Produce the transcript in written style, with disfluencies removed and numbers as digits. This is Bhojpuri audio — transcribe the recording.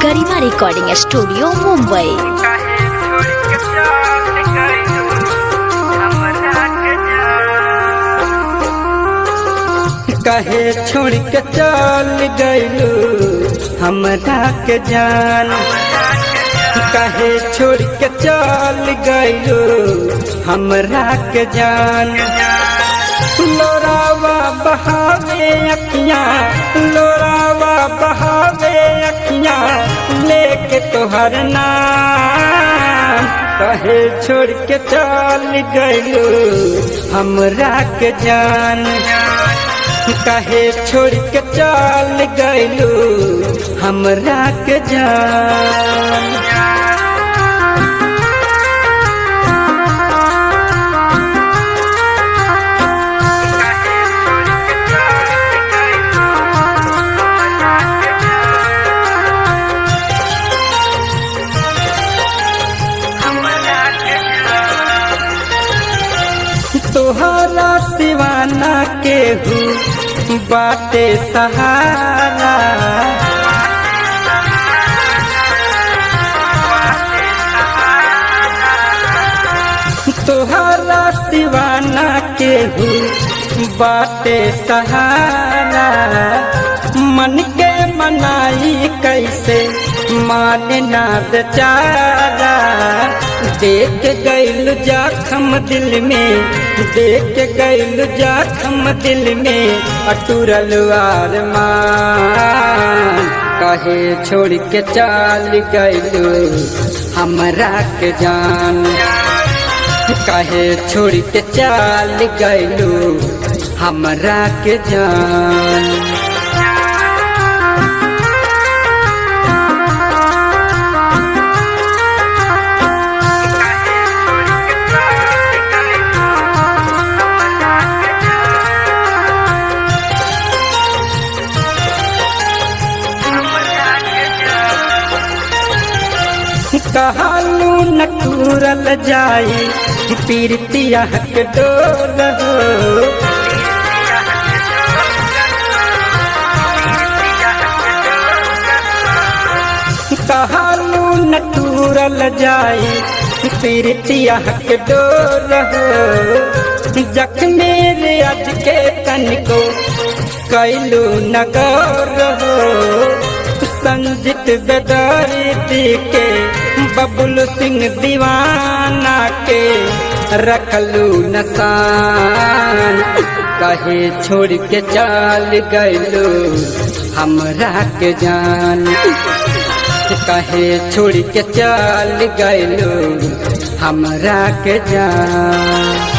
गरिमा रिकॉर्डिंग स्टूडियो मुंबई। कहे छोड़ के चल गइलू हमरा के जान, कहे छोड़ के चल गइलू हमरा के जान। लोरावा बहावे अखियाँ, लोरावा बहावे अखियाँ लेके तोहर नाम। कहे छोड़ के चल गइलू हमरा के जान, कहे छोड़ के चल गइलू हमरा के जान। तोहरा सिवाना केहू बाटे सहारा, तोहरा सिवाना केहू बाटे सहारा। मन के मनाई कैसे माने ना बेचारा। देख गइल जखम दिल में, देख गइल जखम दिल में अटूरल अरमान। कहे छोड़ के चल गइलू हमरा के जान, कहे छोड़ के चल गइलू हमरा के जान। कहलू न टूरल जाई पीरतिया के डोर हो, कहलू न टूरल जाई पीरतिया के डोर हो। जखने रे आज के तनिको कैलू न गौर हो। संजित बेदर्दी के बबुल सिंह दीवाना के रखलू नसान। कहे छोड़ के चल गइलू हमरा के जान, कहे छोड़ के चल गइलू हमरा के जान।